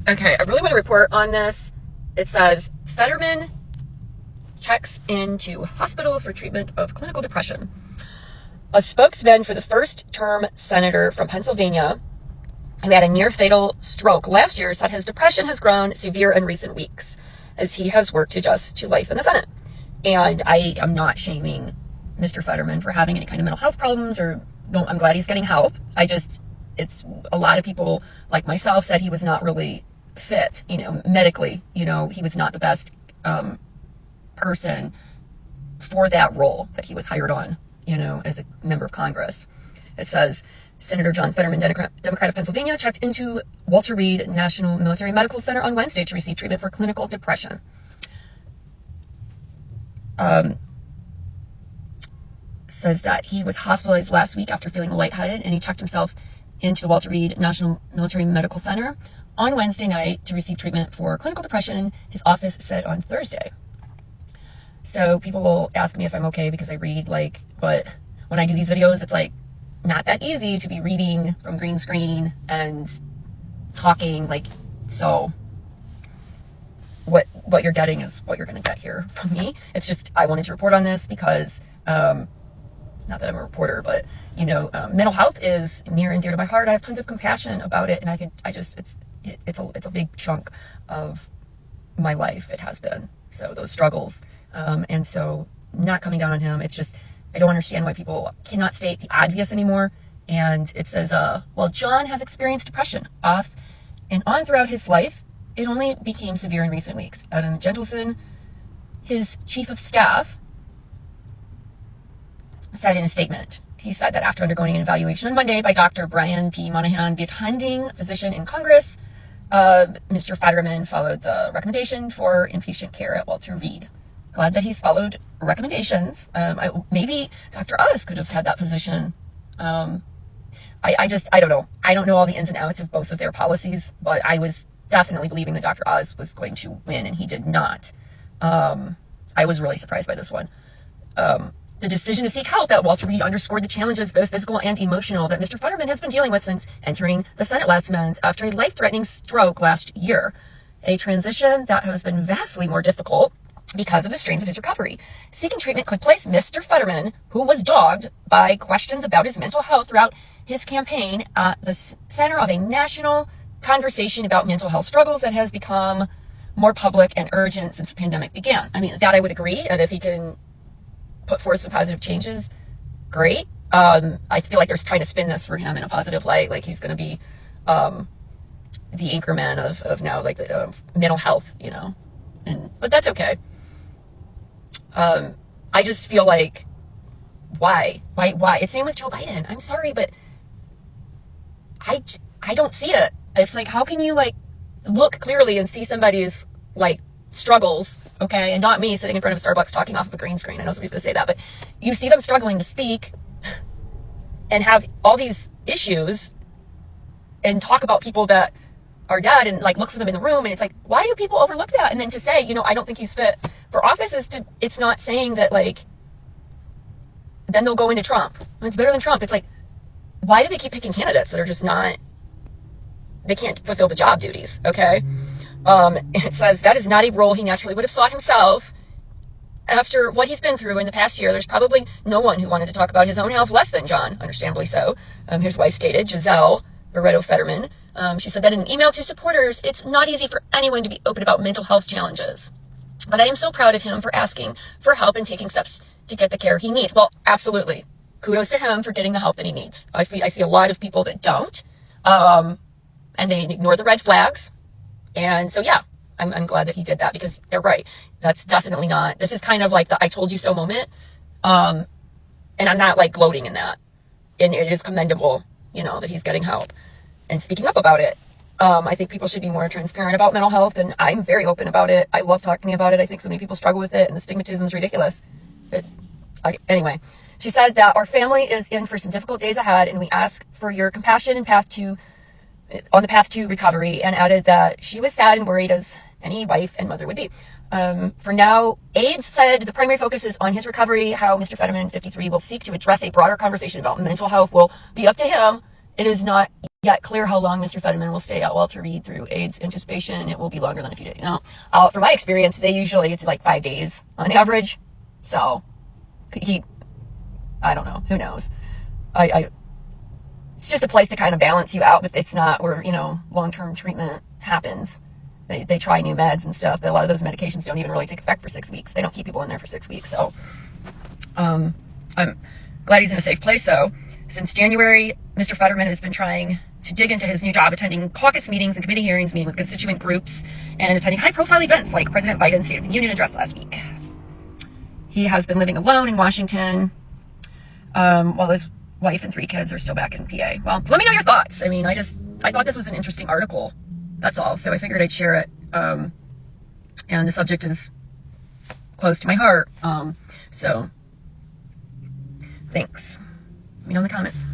Okay, I really want to report on this. It says Fetterman checks into hospital for treatment of clinical depression. A spokesman for the first-term senator from Pennsylvania who had a near-fatal stroke last year said his depression has grown severe in recent weeks as he has worked to adjust to life in the Senate. And I am not shaming Mr. Fetterman for having any kind of mental health problems, or no, I'm glad he's getting help. It's a lot of people like myself said he was not really fit, medically, he was not the best person for that role that he was hired on, as a member of Congress. It says Senator John Fetterman, Democrat of Pennsylvania, checked into Walter Reed National Military Medical Center on Wednesday to receive treatment for clinical depression. Says that he was hospitalized last week after feeling lightheaded, and he checked himself into the Walter Reed National Military Medical Center on Wednesday night to receive treatment for clinical depression, his office said on Thursday. So people will ask me if I'm okay because I read, but when I do these videos, it's not that easy to be reading from green screen and talking, so what you're getting is what you're going to get here from me. It's just, I wanted to report on this because, not that I'm a reporter, but, mental health is near and dear to my heart. I have tons of compassion about it, and it's a big chunk of my life. It has been. So those struggles. And so not coming down on him. It's just, I don't understand why people cannot state the obvious anymore. And it says, John has experienced depression off and on throughout his life. It only became severe in recent weeks. Jentleson, his chief of staff, said in a statement, he said that after undergoing an evaluation on Monday by Dr. Brian P. Monahan, the attending physician in Congress, Mr. Fetterman followed the recommendation for inpatient care at Walter Reed. Glad that he's followed recommendations. Maybe Dr. Oz could have had that position. I don't know. I don't know all the ins and outs of both of their policies, but I was definitely believing that Dr. Oz was going to win, and he did not. I was really surprised by this one. The decision to seek help at Walter Reed underscored the challenges, both physical and emotional, that Mr. Fetterman has been dealing with since entering the Senate last month after a life-threatening stroke last year. A transition that has been vastly more difficult because of the strains of his recovery. Seeking treatment could place Mr. Fetterman, who was dogged by questions about his mental health throughout his campaign, at the center of a national conversation about mental health struggles that has become more public and urgent since the pandemic began. I mean, that I would agree, and if he can put forth some positive changes, great. I feel like they're trying to spin this for him in a positive light, like he's going to be the anchorman of now, the mental health, but that's okay. I just feel like, why? It's same with Joe Biden. I'm sorry, but I don't see it. It's how can you look clearly and see somebody's struggles, okay, and not me sitting in front of Starbucks talking off of a green screen. I know somebody's gonna say that, but you see them struggling to speak and have all these issues and talk about people that are dead and look for them in the room, and it's why do people overlook that? And then to say, I don't think he's fit for office it's not saying that then they'll go into Trump. It's better than Trump. It's why do they keep picking candidates that are just they can't fulfill the job duties, okay? It says that is not a role he naturally would have sought himself. After what he's been through in the past year, there's probably no one who wanted to talk about his own health less than John, understandably so. His wife stated, Giselle Barreto Fetterman. She said that in an email to supporters, it's not easy for anyone to be open about mental health challenges. But I am so proud of him for asking for help and taking steps to get the care he needs. Well, absolutely. Kudos to him for getting the help that he needs. I see a lot of people that don't, and they ignore the red flags. And so, yeah, I'm glad that he did that, because they're right. That's definitely not, this is kind of like the I told you so moment. And I'm not gloating in that. And it is commendable, that he's getting help and speaking up about it. I think people should be more transparent about mental health, and I'm very open about it. I love talking about it. I think so many people struggle with it, and the stigmatism is ridiculous. Anyway, she said that our family is in for some difficult days ahead, and we ask for your compassion and on the path to recovery, and added that she was sad and worried as any wife and mother would be. For now, aides said the primary focus is on his recovery. How Mr. Fetterman, 53, will seek to address a broader conversation about mental health will be up to him. It is not yet clear how long Mr. Fetterman will stay at Walter Reed through AIDS anticipation. It will be longer than a few days. You know, from my experience, it's like 5 days on average. So I don't know. Who knows? It's just a place to kind of balance you out, but it's not where, you know, long-term treatment happens. They try new meds and stuff, but a lot of those medications don't even really take effect for 6 weeks. They don't keep people in there for 6 weeks. So, I'm glad he's in a safe place, though. Since January, Mr. Fetterman has been trying to dig into his new job, attending caucus meetings and committee hearings, meeting with constituent groups, and attending high-profile events like President Biden's State of the Union address last week. He has been living alone in Washington, while his wife and 3 kids are still back in PA. Well, let me know your thoughts. I mean, I thought this was an interesting article. That's all. So I figured I'd share it. And the subject is close to my heart. So thanks. Let me know in the comments.